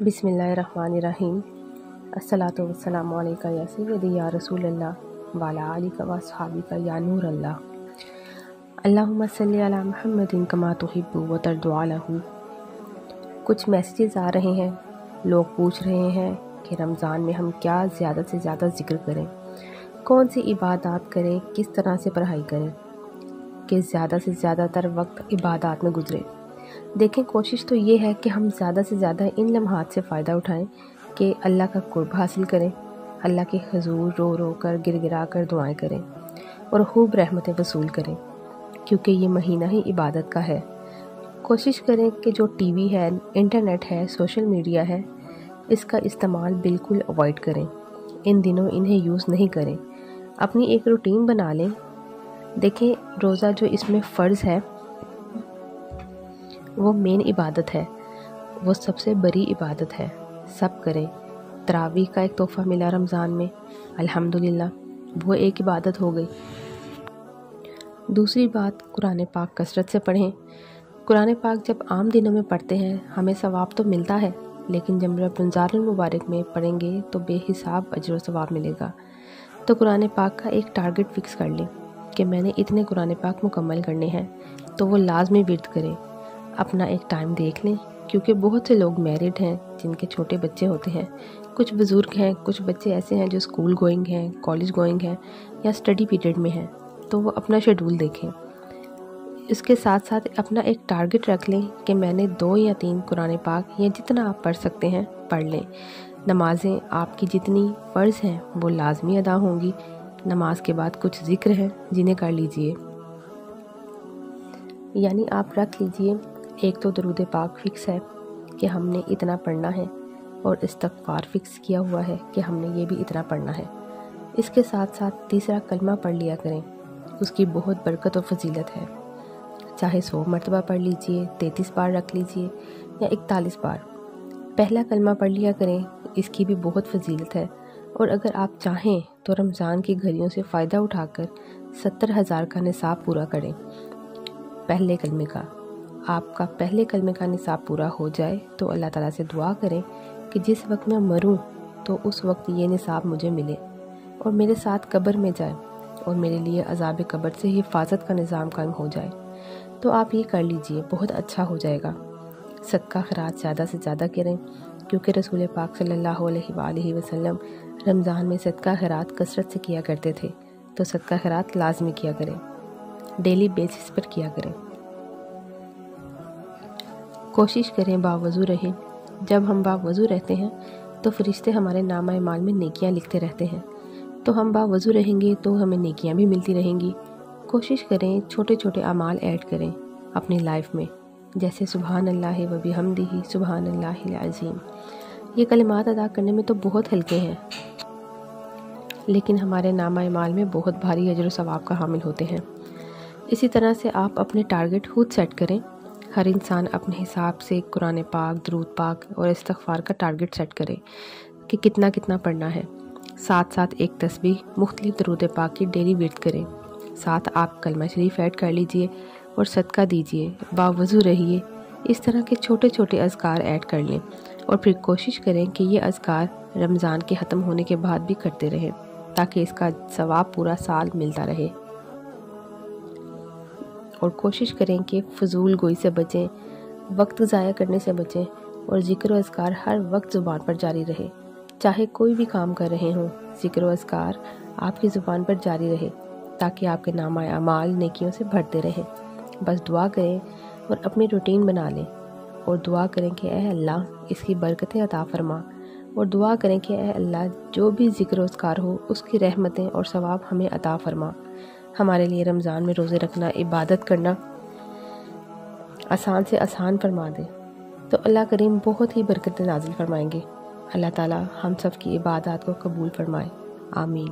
बिस्मिल्लाहिर्रहमानिर्रहीम। अस्सलातु वस्सलामु अलैका या सय्यदी या रसूल अल्लाह वाला आलिका व अस्हाबिका या नूर अल्लाह। अल्लाहुम्मा सल्ली अला मुहम्मदिन कमा तुहिब्बु व तरदु अलहू। कुछ मैसेजेस आ रहे हैं, लोग पूछ रहे हैं कि रमज़ान में हम क्या ज़्यादा से ज़्यादा ज़िक्र करें, कौन सी इबादत करें, किस तरह से पढ़ाई करें कि ज़्यादा से ज़्यादातर वक्त इबादत में गुजरे। देखें, कोशिश तो ये है कि हम ज़्यादा से ज़्यादा इन लम्हात से फ़ायदा उठाएं कि अल्लाह का कुर्ब हासिल करें, अल्लाह के हुजूर रो रो कर गिड़गिड़ा कर दुआएं करें और खूब रहमतें वसूल करें, क्योंकि ये महीना ही इबादत का है। कोशिश करें कि जो टीवी है, इंटरनेट है, सोशल मीडिया है, इसका इस्तेमाल बिल्कुल अवॉइड करें। इन दिनों इन्हें यूज़ नहीं करें। अपनी एक रूटीन बना लें। देखें, रोज़ा जो इसमें फ़र्ज़ है वो मेन इबादत है, वो सबसे बड़ी इबादत है, सब करें। तरावीह का एक तोहफ़ा मिला रमज़ान में, अल्हम्दुलिल्लाह, वो एक इबादत हो गई। दूसरी बात, कुरान पाक कसरत से पढ़ें। कुरान पाक जब आम दिनों में पढ़ते हैं हमें सवाब तो मिलता है, लेकिन जब रमज़ानुल मुबारक में पढ़ेंगे तो बेहिसाब अजर व सवाब मिलेगा। तो कुरान पाक का एक टारगेट फ़िक्स कर लें कि मैंने इतने कुरान पाक मुकम्मल करने हैं, तो वो लाजमी विर्द करें। अपना एक टाइम देख लें, क्योंकि बहुत से लोग मैरिड हैं जिनके छोटे बच्चे होते हैं, कुछ बुज़ुर्ग हैं, कुछ बच्चे ऐसे हैं जो स्कूल गोइंग हैं, कॉलेज गोइंग हैं या स्टडी पीरियड में हैं, तो वो अपना शेड्यूल देखें। इसके साथ साथ अपना एक टारगेट रख लें कि मैंने 2 या 3 कुरान पाक या जितना आप पढ़ सकते हैं पढ़ लें। नमाज़ें आपकी जितनी फ़र्ज़ हैं वो लाजमी अदा होंगी। नमाज के बाद कुछ ज़िक्र हैं जिन्हें कर लीजिए, यानी आप रख लीजिए। एक तो दरूद पाक फ़िक्स है कि हमने इतना पढ़ना है, और इस्तग़फ़ार फ़िक्स किया हुआ है कि हमने ये भी इतना पढ़ना है। इसके साथ साथ तीसरा कलमा पढ़ लिया करें, उसकी बहुत बरकत और फजीलत है। चाहे 100 मरतबा पढ़ लीजिए, 33 बार रख लीजिए या 41 बार। पहला कलमा पढ़ लिया करें, इसकी भी बहुत फजीलत है। और अगर आप चाहें तो रमज़ान की घड़ियों से फ़ायदा उठाकर 70,000 का निसाब पूरा करें। पहले कलमे का, आपका पहले कलमे का निसाब पूरा हो जाए तो अल्लाह ताला से दुआ करें कि जिस वक्त मैं मरूं तो उस वक्त ये निसाब मुझे मिले और मेरे साथ कब्र में जाए और मेरे लिए अज़ाब कब्र से हिफाजत का निज़ाम कायम हो जाए। तो आप ये कर लीजिए, बहुत अच्छा हो जाएगा। सदका खैरात ज़्यादा से ज़्यादा करें, क्योंकि रसूल पाक सल्लल्लाहु अलैहि वसल्लम रमज़ान में सदका खैरात कसरत से किया करते थे। तो सदका खैरात लाजमी किया करें, डेली बेसिस पर किया करें। कोशिश करें बावज़ू रहें। जब हम बावज़ू रहते हैं तो फरिश्ते हमारे नामा माल में नेकियां लिखते रहते हैं, तो हम बावज़ू रहेंगे तो हमें नेकियां भी मिलती रहेंगी। कोशिश करें छोटे छोटे अमाल ऐड करें अपनी लाइफ में, जैसे सुबहान अल्लाह व बिहम्दिही सुबहान अल्लाहिल अज़ीम। ये कलिमात अदा करने में तो बहुत हल्के हैं, लेकिन हमारे नामा माल में बहुत भारी अजर व सवाब का हामिल होते हैं। इसी तरह से आप अपने टारगेट खुद सेट करें। हर इंसान अपने हिसाब से कुरान पाक, दरूद पाक और इस्तग़फ़ार का टारगेट सेट करे कि कितना कितना पढ़ना है। साथ साथ एक तस्बीह मुख्तलिफ दरूद पाक की डेली विर्द करें। साथ आप कलमा शरीफ ऐड कर लीजिए और सदका दीजिए, बावज़ू रहिए। इस तरह के छोटे छोटे अज़कार ऐड कर लें और फिर कोशिश करें कि ये अज़कार रमज़ान के ख़त्म होने के बाद भी करते रहें, ताकि इसका सवाब पूरा साल मिलता रहे। और कोशिश करें कि फ़जूल गोई से बचें, वक्त ज़ाया करने से बचें और ज़िक्र व अज़कार हर वक्त ज़ुबान पर जारी रहे। चाहे कोई भी काम कर रहे हों, ज़िक्र व अज़कार आपकी ज़ुबान पर जारी रहे, ताकि आपके नामा अमाल नेकियों से भरते रहें। बस दुआ करें और अपनी रूटीन बना लें और दुआ करें कि ऐ अल्लाह इसकी बरकतें अता फ़रमा, और दुआ करें कि ऐ अल्लाह जो भी ज़िक्र व अज़कार हो उसकी रहमतें और सवाब हमें अता फ़रमा। हमारे लिए रमज़ान में रोज़े रखना, इबादत करना आसान से आसान फरमा दे, तो अल्लाह करीम बहुत ही बरकतें नाज़िल फरमाएंगे। अल्लाह ताला हम सब की इबादत को कबूल फरमाए। आमीन।